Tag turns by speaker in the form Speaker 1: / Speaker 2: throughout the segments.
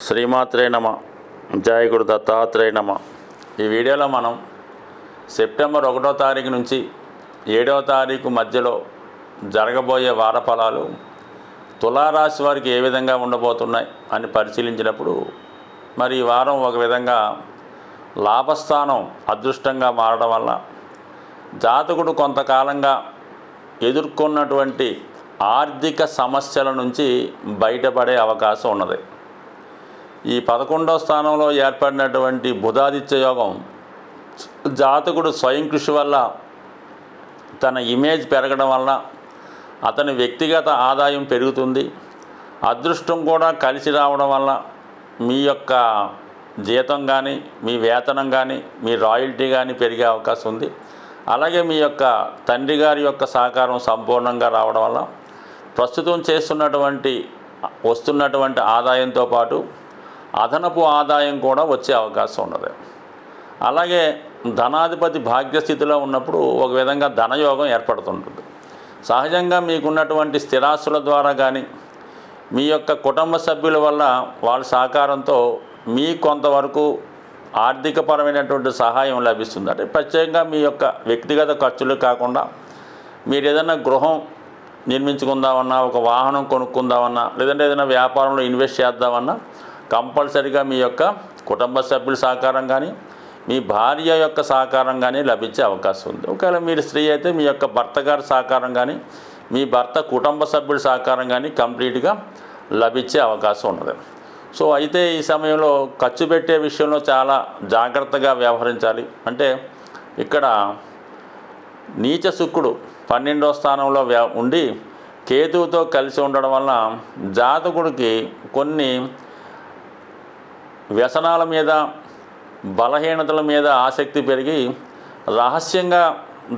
Speaker 1: శ్రీమాత్రే నమ. జయ గురు దత్తాత్రేయ నమ. ఈ వీడియోలో మనం సెప్టెంబర్ 1వ తారీఖు నుంచి 7వ తారీఖు మధ్యలో జరగబోయే వార ఫలాలు తులారాశి వారికి ఏ విధంగా ఉండబోతున్నాయి అని పరిశీలించినప్పుడు మరి ఈ వారం ఒక విధంగా లాభస్థానం అదృష్టంగా మారడం వల్ల జాతకుడు కొంతకాలంగా ఎదుర్కొన్నటువంటి ఆర్థిక సమస్యల నుంచి బయటపడే అవకాశం ఉన్నది. ఈ 11వ స్థానంలో ఏర్పడినటువంటి బుధాదిత్య యోగం జాతకుడు స్వయం కృషి వల్ల తన ఇమేజ్ పెరగడం వల్ల అతని వ్యక్తిగత ఆదాయం పెరుగుతుంది. అదృష్టం కూడా కలిసి రావడం వల్ల మీ యొక్క జీతం కానీ మీ వేతనం కానీ మీ రాయల్టీ కానీ పెరిగే అవకాశం ఉంది. అలాగే మీ యొక్క తండ్రి గారి యొక్క సహకారం సంపూర్ణంగా రావడం వల్ల ప్రస్తుతం వస్తున్నటువంటి ఆదాయంతో పాటు అదనపు ఆదాయం కూడా వచ్చే అవకాశం ఉన్నది. అలాగే ధనాధిపతి భాగ్యస్థితిలో ఉన్నప్పుడు ఒక విధంగా ధనయోగం ఏర్పడుతుంటుంది. సహజంగా మీకున్నటువంటి స్థిరాస్తుల ద్వారా కానీ మీ యొక్క కుటుంబ సభ్యుల వల్ల వాళ్ళ సహకారంతో మీ కొంతవరకు ఆర్థికపరమైనటువంటి సహాయం లభిస్తుంది. అంటే ప్రత్యేకంగా మీ యొక్క వ్యక్తిగత ఖర్చులు కాకుండా మీరు ఏదైనా గృహం నిర్మించుకుందామన్నా, ఒక వాహనం కొనుక్కుందామన్నా, లేదంటే ఏదైనా వ్యాపారంలో ఇన్వెస్ట్ చేద్దామన్నా కంపల్సరీగా మీ యొక్క కుటుంబ సభ్యుల సహకారం కానీ మీ భార్య యొక్క సహకారం కానీ లభించే అవకాశం ఉంది. ఒకవేళ మీరు స్త్రీ అయితే మీ యొక్క భర్త గారి సహకారం కానీ మీ భర్త కుటుంబ సభ్యుల సహకారం కానీ కంప్లీట్గా లభించే అవకాశం ఉన్నది. సో అయితే ఈ సమయంలో ఖర్చు పెట్టే విషయంలో చాలా జాగ్రత్తగా వ్యవహరించాలి. అంటే ఇక్కడ నీచ శుక్రుడు 12వ స్థానంలో ఉండి కేతువుతో కలిసి ఉండడం వల్ల జాతకుడికి కొన్ని వ్యసనాల మీద బలహీనతల మీద ఆసక్తి పెరిగి రహస్యంగా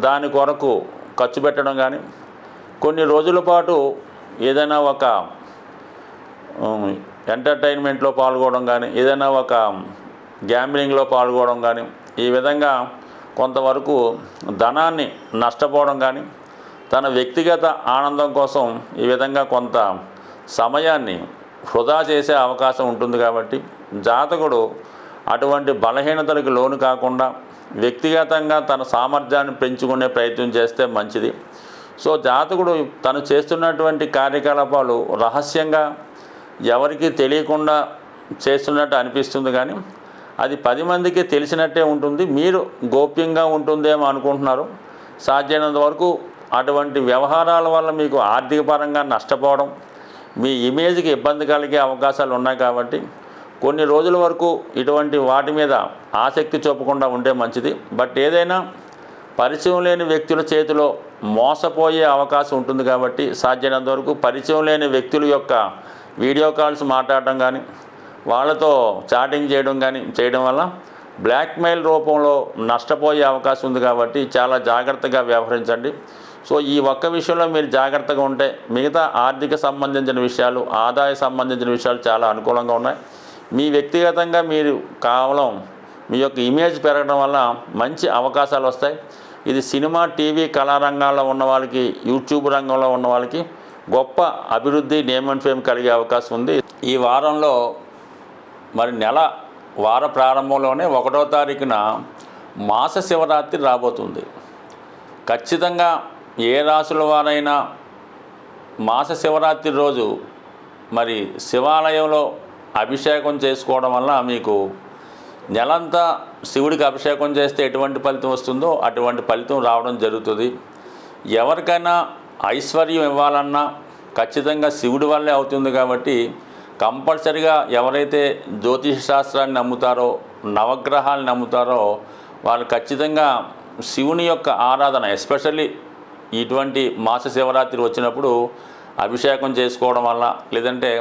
Speaker 1: దాని కొరకు ఖర్చు పెట్టడం కానీ, కొన్ని రోజుల పాటు ఏదైనా ఒక ఎంటర్టైన్మెంట్లో పాల్గొనడం కానీ, ఏదైనా ఒక గ్యాంబ్లింగ్లో పాల్గొనడం కానీ, ఈ విధంగా కొంతవరకు ధనాన్ని నష్టపోవడం కానీ, తన వ్యక్తిగత ఆనందం కోసం ఈ విధంగా కొంత సమయాన్ని వృధా చేసే అవకాశం ఉంటుంది. కాబట్టి జాతకుడు అటువంటి బలహీనతలకు లోను కాకుండా వ్యక్తిగతంగా తన సామర్థ్యాన్ని పెంచుకునే ప్రయత్నం చేస్తే మంచిది. సో జాతకుడు తను చేస్తున్నటువంటి కార్యకలాపాలు రహస్యంగా ఎవరికి తెలియకుండా చేస్తున్నట్టు అనిపిస్తుంది, కానీ అది 10 మందికి తెలిసినట్టే ఉంటుంది. మీరు గోప్యంగా ఉంటుందేమో అనుకుంటున్నారు. సాధ్యమైనంత వరకు అటువంటి వ్యవహారాల వల్ల మీకు ఆర్థికపరంగా నష్టపోవడం, మీ ఇమేజ్కి ఇబ్బంది కలిగే అవకాశాలు ఉన్నాయి. కాబట్టి కొన్ని రోజుల వరకు ఇటువంటి వాటి మీద ఆసక్తి చూపకుండా ఉంటే మంచిది. బట్ ఏదైనా పరిచయం లేని వ్యక్తుల చేతిలో మోసపోయే అవకాశం ఉంటుంది. కాబట్టి సాధ్యమైనంత వరకు పరిచయం లేని వ్యక్తుల యొక్క వీడియో కాల్స్ మాట్లాడడం కానీ, వాళ్ళతో చాటింగ్ చేయడం వల్ల బ్లాక్మెయిల్ రూపంలో నష్టపోయే అవకాశం ఉంది. కాబట్టి చాలా జాగ్రత్తగా వ్యవహరించండి. సో ఈ ఒక్క విషయంలో మీరు జాగ్రత్తగా ఉంటే మిగతా ఆర్థిక సంబంధించిన విషయాలు, ఆదాయ సంబంధించిన విషయాలు చాలా అనుకూలంగా ఉన్నాయి. మీ వ్యక్తిగతంగా మీరు కేవలం మీ యొక్క ఇమేజ్ పెరగడం వల్ల మంచి అవకాశాలు వస్తాయి. ఇది సినిమా, టీవీ, కళారంగాల్లో ఉన్న వాళ్ళకి, యూట్యూబ్ రంగంలో ఉన్న వాళ్ళకి గొప్ప అభివృద్ధి, నేమ్ అండ్ ఫేమ్ కలిగే అవకాశం ఉంది. ఈ వారంలో మరి వార ప్రారంభంలోనే 1వ తారీఖున మాస శివరాత్రి రాబోతుంది. ఖచ్చితంగా ఏ రాశుల వారైనా మాస శివరాత్రి రోజు మరి శివాలయంలో అభిషేకం చేసుకోవడం వల్ల మీకు నెలంతా శివుడికి అభిషేకం చేస్తే ఎటువంటి ఫలితం వస్తుందో అటువంటి ఫలితం రావడం జరుగుతుంది. ఎవరికైనా ఐశ్వర్యం ఇవ్వాలన్నా ఖచ్చితంగా శివుడి వల్లే అవుతుంది. కాబట్టి కంపల్సరిగా ఎవరైతే జ్యోతిష శాస్త్రాన్ని నమ్ముతారో, నవగ్రహాలను నమ్ముతారో వాళ్ళు ఖచ్చితంగా శివుని యొక్క ఆరాధన, ఎస్పెషల్లీ ఇటువంటి మాస శివరాత్రి వచ్చినప్పుడు అభిషేకం చేసుకోవడం వల్ల, లేదంటే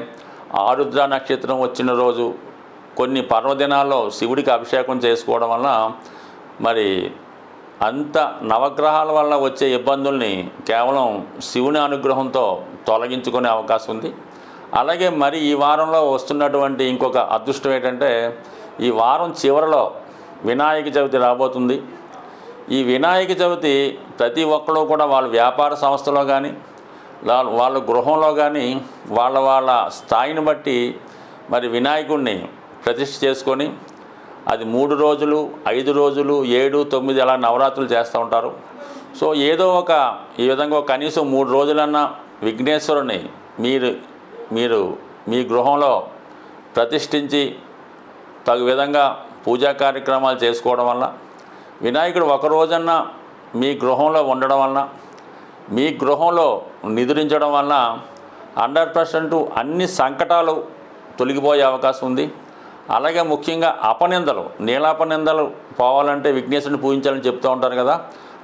Speaker 1: ఆరుద్ర నక్షత్రం వచ్చిన రోజు కొన్ని పర్వదినాల్లో శివుడికి అభిషేకం చేసుకోవడం వల్ల మరి అంత నవగ్రహాల వల్ల వచ్చే ఇబ్బందుల్ని కేవలం శివుని అనుగ్రహంతో తొలగించుకునే అవకాశం ఉంది. అలాగే మరి ఈ వారంలో వస్తున్నటువంటి ఇంకొక అదృష్టం ఏంటంటే, ఈ వారం చివరిలో వినాయక చవితి రాబోతుంది. ఈ వినాయక చవితి ప్రతి ఒక్కరు కూడా వాళ్ళ వ్యాపార సంస్థలో కానీ వాళ్ళ గృహంలో కానీ వాళ్ళ స్థాయిని బట్టి మరి వినాయకుడిని ప్రతిష్ఠ చేసుకొని అది 3 రోజులు 5 రోజులు 7, 9 అలా నవరాత్రులు చేస్తూ ఉంటారు. సో ఏదో ఒక ఈ విధంగా కనీసం 3 రోజులన్నా విఘ్నేశ్వరుని మీరు మీ గృహంలో ప్రతిష్ఠించి తగు విధంగా పూజా కార్యక్రమాలు చేసుకోవడం వల్ల, వినాయకుడు ఒక రోజన్నా మీ గృహంలో ఉండడం వలన, మీ గృహంలో నిద్రించడం వలన 100% అన్ని సంకటాలు తొలగిపోయే అవకాశం ఉంది. అలాగే ముఖ్యంగా అపనిందలు, నీలాపనిందలు పోవాలంటే విఘ్నేశ్వరుని పూజించాలని చెప్తూ ఉంటారు కదా.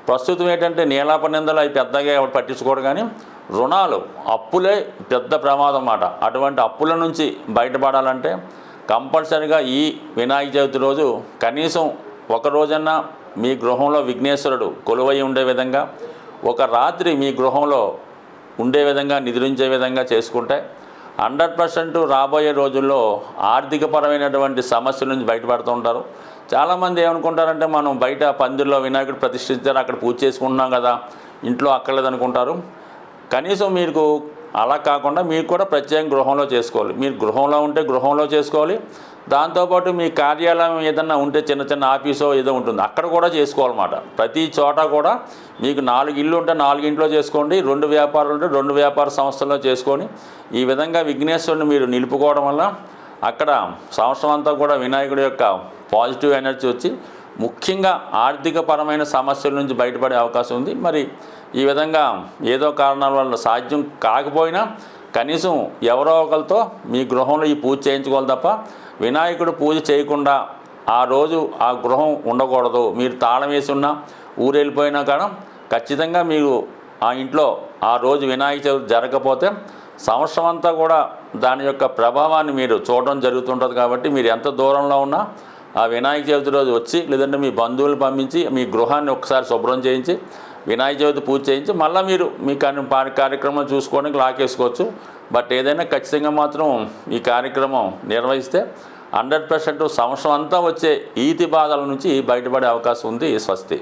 Speaker 1: ప్రస్తుతం ఏంటంటే నీలాపనిందలు అవి పెద్దగా ఎవరు పట్టించుకోరు, కానీ రుణాలు, అప్పులే పెద్ద ప్రమాదం అన్నమాట. అటువంటి అప్పుల నుంచి బయటపడాలంటే కంపల్సరిగా ఈ వినాయక చవితి రోజు కనీసం ఒక రోజన్నా మీ గృహంలో విఘ్నేశ్వరుడు కొలువై ఉండే విధంగా, ఒక రాత్రి మీ గృహంలో ఉండే విధంగా, నిద్రించే విధంగా చేసుకుంటే 100% రాబోయే రోజుల్లో ఆర్థికపరమైనటువంటి సమస్యల నుంచి బయటపడుతూ ఉంటారు. చాలామంది ఏమనుకుంటారంటే మనం బయట పందిరిలో వినాయకుడు ప్రతిష్ఠించారు, అక్కడ పూజ చేసుకుంటున్నాం కదా, ఇంట్లో అక్కర్లేదనుకుంటారు. కనీసం మీకు అలా కాకుండా మీరు కూడా ప్రత్యేక గృహంలో చేసుకోవాలి. మీరు గృహంలో ఉంటే గృహంలో చేసుకోవాలి. దాంతోపాటు మీ కార్యాలయం ఏదన్నా ఉంటే చిన్న చిన్న ఆఫీసో ఏదో ఉంటుంది, అక్కడ కూడా చేసుకోవాలన్నమాట. ప్రతి చోట కూడా మీకు 4 ఇళ్ళు ఉంటే 4 ఇంట్లో చేసుకోండి, 2 వ్యాపారాలు ఉంటే 2 వ్యాపార సంస్థల్లో చేసుకొని ఈ విధంగా విఘ్నేశ్వరుని మీరు నిలుపుకోవడం వల్ల అక్కడ సంవత్సరం అంతా కూడా వినాయకుడి యొక్క పాజిటివ్ ఎనర్జీ వచ్చి ముఖ్యంగా ఆర్థికపరమైన సమస్యల నుంచి బయటపడే అవకాశం ఉంది. మరి ఈ విధంగా ఏదో కారణాల వల్ల సాధ్యం కాకపోయినా కనీసం ఎవరో ఒకరితో మీ గృహంలో ఈ పూజ చేయించుకోవాలి తప్ప వినాయకుడు పూజ చేయకుండా ఆ రోజు ఆ గృహం ఉండకూడదు. మీరు తాళం వేసి ఉన్నా, ఊరు వెళ్ళిపోయినా కానీ ఖచ్చితంగా మీరు ఆ ఇంట్లో ఆ రోజు వినాయక చవితి జరగకపోతే సంవత్సరం అంతా కూడా దాని యొక్క ప్రభావాన్ని మీరు చూడడం జరుగుతుంటుంది. కాబట్టి మీరు ఎంత దూరంలో ఉన్నా ఆ వినాయక చవితి రోజు వచ్చి, లేదంటే మీ బంధువులు పంపించి మీ గృహాన్ని ఒకసారి శుభ్రం చేయించి వినాయక చవితి పూజ చేయించి మళ్ళీ మీరు మీ కార్యక్రమం చూసుకోవడానికి లాకేసుకోవచ్చు. బట్ ఏదైనా ఖచ్చితంగా మాత్రం ఈ కార్యక్రమం నిర్వహిస్తే 100% సంవత్సరం అంతా వచ్చే ఈతి బాధల నుంచి బయటపడే అవకాశం ఉంది. స్వస్తి.